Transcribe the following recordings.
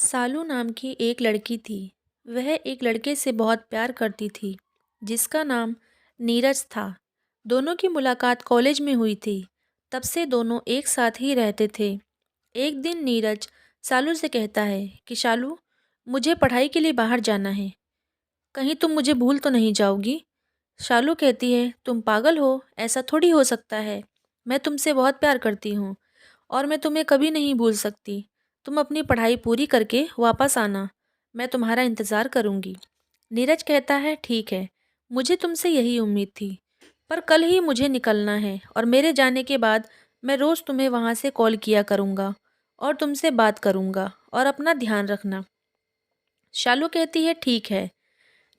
सालू नाम की एक लड़की थी। वह एक लड़के से बहुत प्यार करती थी जिसका नाम नीरज था। दोनों की मुलाकात कॉलेज में हुई थी। तब से दोनों एक साथ ही रहते थे। एक दिन नीरज सालू से कहता है कि शालू, मुझे पढ़ाई के लिए बाहर जाना है। कहीं तुम मुझे भूल तो नहीं जाओगी? शालू कहती है, तुम पागल हो, ऐसा थोड़ी हो सकता है। मैं तुमसे बहुत प्यार करती हूँ और मैं तुम्हें कभी नहीं भूल सकती। तुम अपनी पढ़ाई पूरी करके वापस आना, मैं तुम्हारा इंतज़ार करूँगी। नीरज कहता है, ठीक है, मुझे तुमसे यही उम्मीद थी, पर कल ही मुझे निकलना है और मेरे जाने के बाद मैं रोज़ तुम्हें वहाँ से कॉल किया करूँगा और तुमसे बात करूँगा और अपना ध्यान रखना। शालू कहती है, ठीक है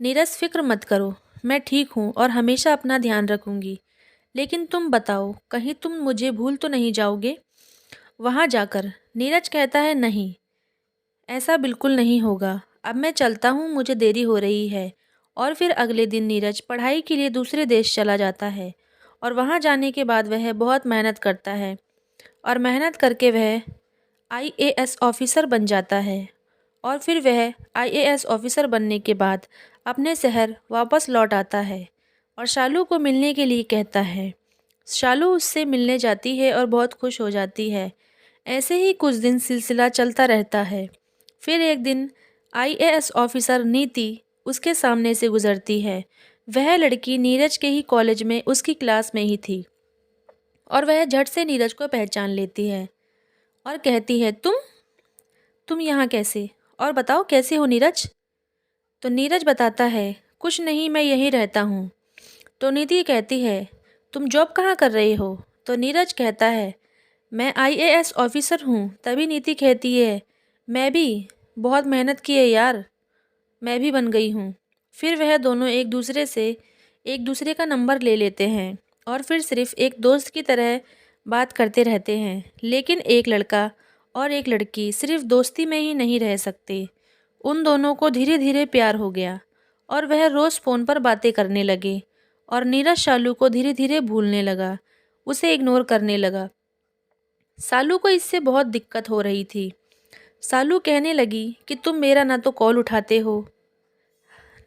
नीरज, फ़िक्र मत करो, मैं ठीक हूँ और हमेशा अपना ध्यान रखूँगी। लेकिन तुम बताओ, कहीं तुम मुझे भूल तो नहीं जाओगे वहाँ जाकर? नीरज कहता है, नहीं, ऐसा बिल्कुल नहीं होगा। अब मैं चलता हूँ, मुझे देरी हो रही है। और फिर अगले दिन नीरज पढ़ाई के लिए दूसरे देश चला जाता है और वहाँ जाने के बाद वह बहुत मेहनत करता है और मेहनत करके वह आईएएस ऑफिसर बन जाता है। और फिर वह आईएएस ऑफिसर बनने के बाद अपने शहर वापस लौट आता है और शालू को मिलने के लिए कहता है। शालू उससे मिलने जाती है और बहुत खुश हो जाती है। ऐसे ही कुछ दिन सिलसिला चलता रहता है। फिर एक दिन आईएएस ऑफिसर नीति उसके सामने से गुजरती है। वह लड़की नीरज के ही कॉलेज में उसकी क्लास में ही थी और वह झट से नीरज को पहचान लेती है और कहती है, तुम यहाँ कैसे? और बताओ, कैसे हो नीरज? तो नीरज बताता है, कुछ नहीं, मैं यहीं रहता हूँ। तो नीति कहती है, तुम जॉब कहाँ कर रहे हो? तो नीरज कहता है, मैं आईएएस ऑफिसर हूँ। तभी नीति कहती है, मैं भी बहुत मेहनत की है यार, मैं भी बन गई हूँ। फिर वह दोनों एक दूसरे का नंबर ले लेते हैं और फिर सिर्फ एक दोस्त की तरह बात करते रहते हैं। लेकिन एक लड़का और एक लड़की सिर्फ दोस्ती में ही नहीं रह सकते। उन दोनों को धीरे धीरे प्यार हो गया और वह रोज़ फ़ोन पर बातें करने लगे और नीरज शालू को धीरे धीरे भूलने लगा, उसे इग्नोर करने लगा। सालू को इससे बहुत दिक्कत हो रही थी। सालू कहने लगी कि तुम मेरा ना तो कॉल उठाते हो,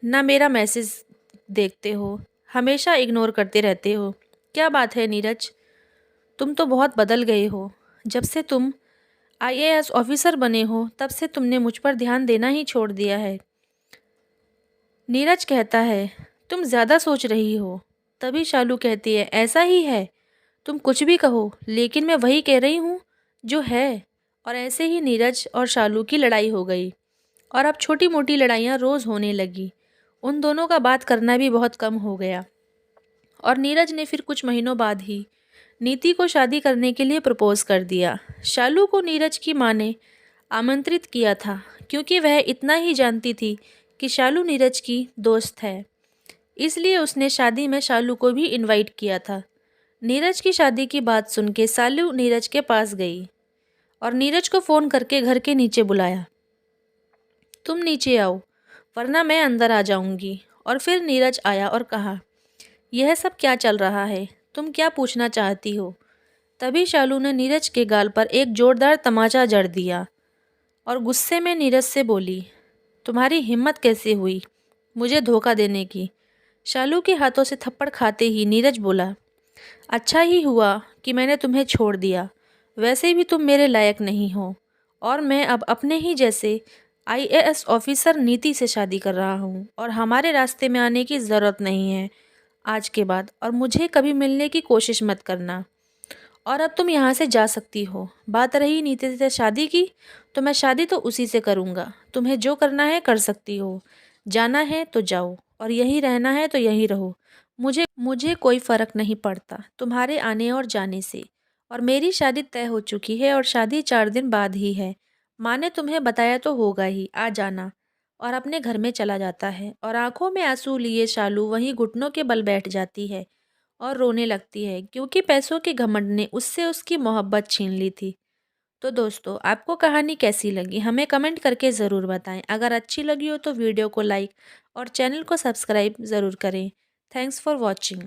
ना मेरा मैसेज देखते हो, हमेशा इग्नोर करते रहते हो। क्या बात है नीरज, तुम तो बहुत बदल गए हो। जब से तुम आईएएस ऑफिसर बने हो तब से तुमने मुझ पर ध्यान देना ही छोड़ दिया है। नीरज कहता है, तुम ज़्यादा सोच रही हो। तभी शालू कहती है, ऐसा ही है, तुम कुछ भी कहो, लेकिन मैं वही कह रही हूँ जो है। और ऐसे ही नीरज और शालू की लड़ाई हो गई और अब छोटी मोटी लड़ाइयाँ रोज़ होने लगी। उन दोनों का बात करना भी बहुत कम हो गया और नीरज ने फिर कुछ महीनों बाद ही नीति को शादी करने के लिए प्रपोज कर दिया। शालू को नीरज की माँ ने आमंत्रित किया था क्योंकि वह इतना ही जानती थी कि शालू नीरज की दोस्त है, इसलिए उसने शादी में शालू को भी इनवाइट किया था। नीरज की शादी की बात सुन के शालू नीरज के पास गई और नीरज को फ़ोन करके घर के नीचे बुलाया। तुम नीचे आओ वरना मैं अंदर आ जाऊंगी। और फिर नीरज आया और कहा, यह सब क्या चल रहा है? तुम क्या पूछना चाहती हो? तभी शालू ने नीरज के गाल पर एक जोरदार तमाचा जड़ दिया और गुस्से में नीरज से बोली, तुम्हारी हिम्मत कैसे हुई मुझे धोखा देने की? शालू के हाथों से थप्पड़ खाते ही नीरज बोला, अच्छा ही हुआ कि मैंने तुम्हें छोड़ दिया, वैसे भी तुम मेरे लायक नहीं हो और मैं अब अपने ही जैसे आईएएस ऑफिसर नीति से शादी कर रहा हूँ और हमारे रास्ते में आने की ज़रूरत नहीं है आज के बाद, और मुझे कभी मिलने की कोशिश मत करना और अब तुम यहाँ से जा सकती हो। बात रही नीति से शादी की, तो मैं शादी तो उसी से करूँगा। तुम्हें जो करना है कर सकती हो, जाना है तो जाओ और यहीं रहना है तो यहीं रहो। मुझे मुझे कोई फ़र्क नहीं पड़ता तुम्हारे आने और जाने से। और मेरी शादी तय हो चुकी है और शादी 4 दिन बाद ही है। माँ ने तुम्हें बताया तो होगा ही, आ जाना। और अपने घर में चला जाता है और आंखों में आंसू लिए शालू वहीं घुटनों के बल बैठ जाती है और रोने लगती है क्योंकि पैसों के घमंड ने उससे उसकी मोहब्बत छीन ली थी। तो दोस्तों, आपको कहानी कैसी लगी हमें कमेंट करके ज़रूर बताएं। अगर अच्छी लगी हो तो वीडियो को लाइक और चैनल को सब्सक्राइब ज़रूर करें। Thanks for watching.